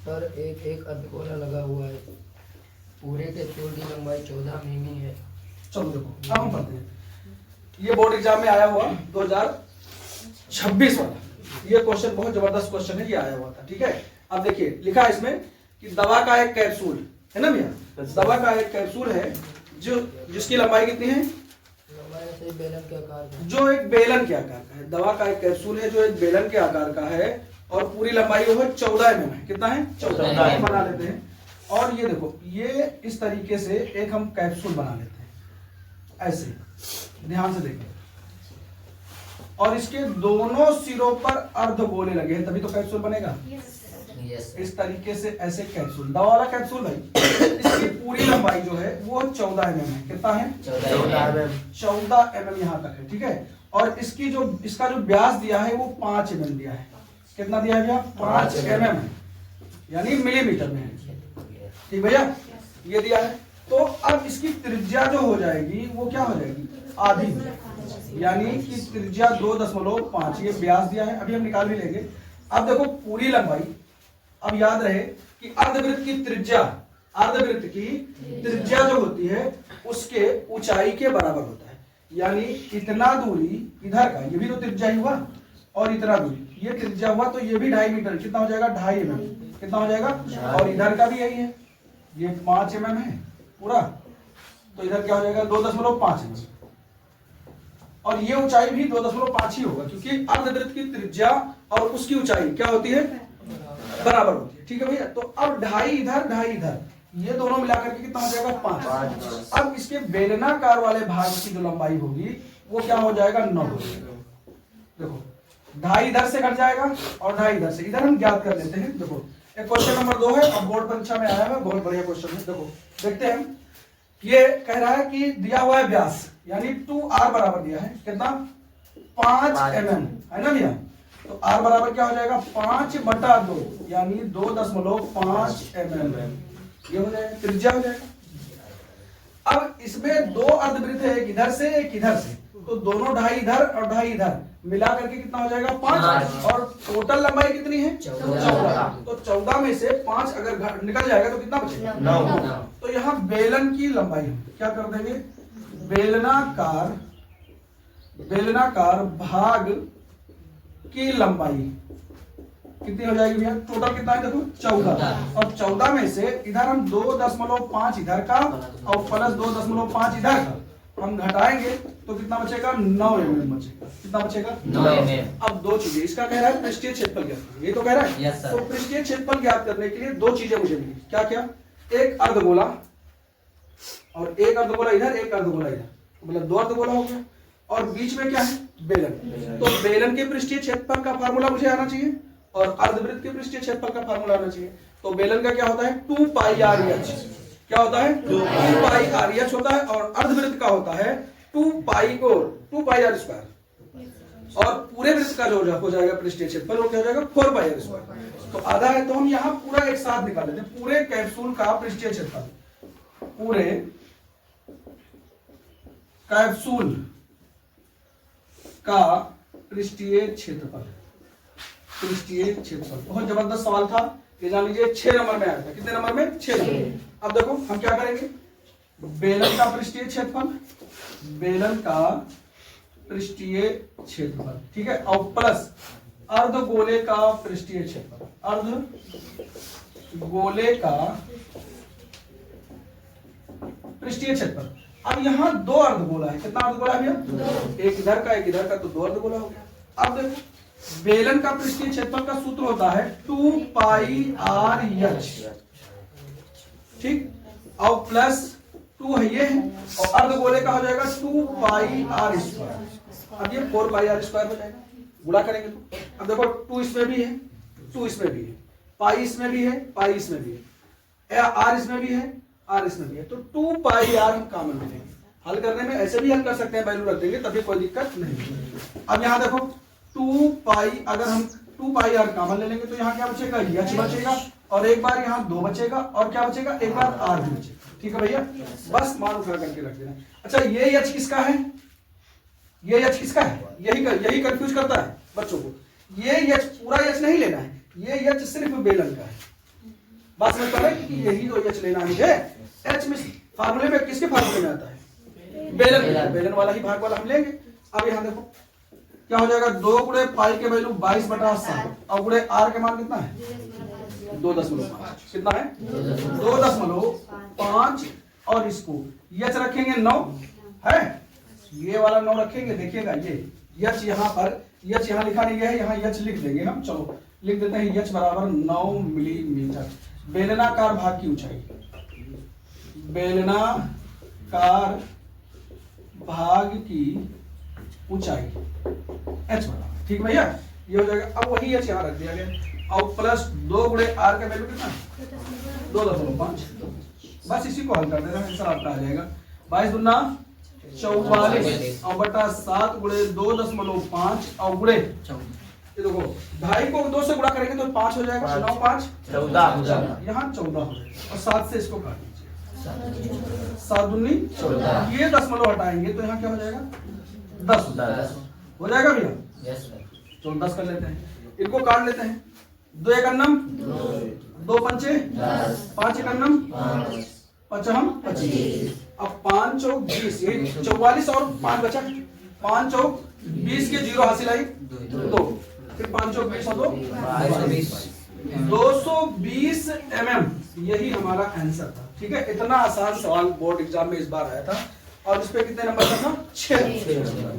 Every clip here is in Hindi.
पर एक अर्धगोला लगा हुआ है। पूरे के तूल की लंबाई 14 मिमी है। चलो देखो अब हम पढ़ते हैं। ये बोर्ड एग्जाम में आया हुआ 2026 वाला, ये क्वेश्चन बहुत जबरदस्त क्वेश्चन है, ये आया हुआ था। ठीक है, अब देखिए लिखा है इसमें कि दवा का एक कैप्सूल है ना भैया, दवा का एक कैप्सूल है जो जिसकी लंबाई कितनी है, बेलन के आकार का, जो एक बेलन के आकार का है। दवा का एक कैप्सूल है जो एक बेलन के आकार का है और पूरी लंबाई वो है 14 mm है। कितना है? 14 बना लेते हैं। और ये देखो, ये इस तरीके से एक हम कैप्सूल बना लेते हैं, ऐसे ध्यान से देखिए। और इसके दोनों सिरों पर अर्धगोले लगे हैं, तभी तो कैप्सूल बनेगा। इस तरीके से ऐसे कैप्सूल, दवा वाला कैप्सूल भाई, इसकी पूरी लंबाई जो है वो 14 mm है। कितना है? 14 mm यहाँ तक है। ठीक है, और इसकी जो इसका जो व्यास दिया है वो 5 mm दिया है। कितना दिया है भैया? 5 mm है, यानी मिलीमीटर में है। ठीक भैया, ये दिया है। तो अब इसकी त्रिज्या जो हो जाएगी वो क्या हो जाएगी? आधी, यानी कि त्रिज्या 2.5, ये व्यास दिया है, अभी हम निकाल भी लेंगे। अब देखो पूरी लंबाई, अब याद रहे कि अर्धवृत्त की त्रिज्या, अर्धवृत्त की त्रिज्या जो होती है उसके ऊंचाई के बराबर होता है। यानी इतना दूरी इधर का, ये भी तो त्रिज्या ही हुआ, और इतना दूरी ये त्रिज्या हुआ, तो ये भी 2.5 मीटर। कितना हो जाएगा? 2.5 mm। कितना हो जाएगा? और इधर का भी यही है, ये 5 mm है पूरा, तो इधर क्या हो जाएगा? 2.5 mm। और ये ऊंचाई भी 2.5 ही होगा, क्योंकि अर्धवृत्त की त्रिज्या और उसकी ऊंचाई क्या होती है? बराबर होती है। ठीक है भैया, तो अब 2.5 इधर 2.5 इधर, ये दोनों मिलाकर के कितना हो जाएगा? 5। अब इसके बेलनाकार वाले भाग की जो लंबाई होगी वो क्या हो जाएगा? 9 हो जाएगा। देखो 2.5 इधर से घट जाएगा और 2.5 इधर से, इधर हम ज्ञात कर लेते हैं। देखो एक क्वेश्चन नंबर 2 है, अब बोर्ड परीक्षा में आया है, बहुत बढ़िया क्वेश्चन है। देखो देखते हैं, ये कह रहा है कि दिया हुआ है व्यास, यानी 2r बराबर दिया है। कितना? 5 mm है ना भैया, तो r बराबर क्या हो जाएगा? 5/2, यानी 2.5 mm, ये हो जाएगा, त्रिज्या हो जाएगा। अब इसमें 2 अर्धवृत्त है, एक इधर से एक इधर से, तो दोनों 2.5 इधर और 2.5 इधर मिला करके कितना हो जाएगा? 5। और टोटल लंबाई कितनी है? 14। तो 14 में से 5 अगर निकल जाएगा तो कितना बचेगा? 9। तो यहाँ बेलन की लंबाई हम क्या कर देंगे? बेलनाकार भाग की लंबाई कितनी हो जाएगी भैया? टोटल कितना है? देखो 14। और 14 में से इधर हम 2.5 इधर का और प्लस 2.5 इधर का हम घटाएंगे तो कितना बचेगा? 9 mm बचेगा। कितना बचेगा? 9 mm। अब दो चीजें, इसका कह रहा है पृष्ठीय क्षेत्रफल ज्ञात करना, ये तो कह रहा है। yes, तो पृष्ठीय क्षेत्रफल ज्ञात करने के लिए 2 चीजें मुझे मिली। क्या क्या? एक अर्धगोला और एक अर्धगोला इधर, एक अर्धगोला इधर, मतलब 2 अर्धगोला हो गया। और बीच में क्या है? बेलन। तो बेलन के पृष्ठीय क्षेत्रफल का फार्मूला मुझे आना चाहिए और अर्धवृत्त के पृष्ठीय क्षेत्रफल का फार्मूला आना चाहिए। तो बेलन का क्या होता है? 2πr/h। क्या होता है? 2πr/h होता है, और अर्धवृत्त का होता है 2πr²। और पूरे वृत्त का जो हो जाएगा पृष्ठीय क्षेत्रफल वो क्या हो जाएगा? 4πr²। तो आधा है, तो हम यहाँ पूरा एक साथ निकाल लेते हैं। पूरे कैप्सूल का पृष्ठीय क्षेत्रफल, पूरे कैप्सूल का पृष्ठीय क्षेत्रफल, बहुत जबरदस्त सवाल था ये, जान लीजिए 6 नंबर में आया था। कितने नंबर में? 6 नंबर। अब देखो हम क्या करेंगे, बेलन का पृष्ठीय क्षेत्रफल, बेलन का पृष्ठीय क्षेत्रफल, ठीक है, और प्लस अर्धगोले का पृष्ठीय क्षेत्रफल, अर्धगोले का पृष्ठीय क्षेत्रफल। अब यहाँ 2 अर्धगोला है। कितना अर्धगोला है भैया? एक इधर का एक इधर का, तो 2 अर्धगोला हो गया। अब देखो बेलन का पृष्ठीय क्षेत्रफल का सूत्र होता है 2πr/h, ठीक, और प्लस 2 है ये है, और अर्धगोले का हो जाएगा 2πr²। अब ये 4πr² हो जाएगा, गुणा करेंगे तो। अब देखो 2 इसमें भी है, 2 इसमें भी है, पाई इसमें भी है, पाई इसमें भी है, r इसमें भी है, r इसमें भी है, तो 2πr हम कॉमन लेंगे। हल करने में ऐसे भी हल कर सकते हैं, वैल्यू रख देंगे तभी कोई दिक्कत नहीं। अब यहाँ देखो 2π, अगर हम 2πr कॉमन ले लेंगे तो यहाँ क्या बचेगा? h बचेगा, और एक बार यहाँ 2 बचेगा, और क्या बचेगा? एक बार r भी बचेगा। ठीक है भैया, बस मान उठा करके रख देना। अच्छा ये h किसका है? ये h किसका है? यही कंफ्यूज करता है बच्चों को। ये h पूरा h नहीं लेना है, ये h सिर्फ बेलन का है। बात समझ पा रहे हैं कि यही तो एच लेना है। एच में फार्मूले में किसके फार्मूले में आता है? बेलन, बेलन वाला ही भाग वाला हम लेंगे। अब यहाँ देखो क्या हो जाएगा, 2 गुणे पाई के वैल्यू 22/7 और गुणे आर के मान कितना है 2.5, कितना है 2.5 और इसको यच रखेंगे 9 है, ये वाला 9 रखेंगे। देखिएगा ये यच यहाँ पर, यच यहाँ लिखा नहीं है, यहाँ यच लिख देंगे हम। चलो लिख देते हैं यच बराबर 9 मिलीमीटर। बेलनाकार भाग की ऊंचाई, बेलनाकार भाग की ऊंचाई एच बराबर, ठीक भैया ये हो जाएगा। अब वही एच यहाँ रख दिया गया और प्लस 2 गुणे आर का वैल्यू कितना 2.5, बस इसी को हल कर देना, आंसर आपका आ जाएगा 22 दूना 44 और बटा 7 गुणे 2.5 और गुणे ये देखो 2.5 को 2 से गुणा करेंगे तो 5 हो जाएगा, 9 5 14 हो जाएगा, यहाँ 14 हो जाएगा और 7 से इसको काट दीजिए, 7 दूनी 14, ये दशमलव हटाएंगे तो यहाँ क्या हो जाएगा 10 हो जाएगा भैया। चलो 10 कर लेते हैं, इनको काट लेते हैं। 2 एकन्नम 2 पंचे 5 एकन्नम 5 हम 25, अब 5 चौक 20, यही 44 और 5 बचा, 5 चौक 20 के 0 हासिल आई 2, फिर 5 चौक 20 और 220 mm, यही हमारा आंसर था। ठीक है, इतना आसान सवाल बोर्ड एग्जाम में इस बार आया था और इस पे कितने नंबर का था 6,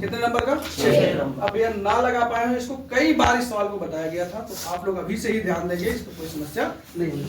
कितने नंबर का 6। अब ये ना लगा पाए हैं, इसको कई बार इस सवाल को बताया गया था, तो आप लोग अभी से ही ध्यान देंगे, इसको कोई समस्या नहीं होगी।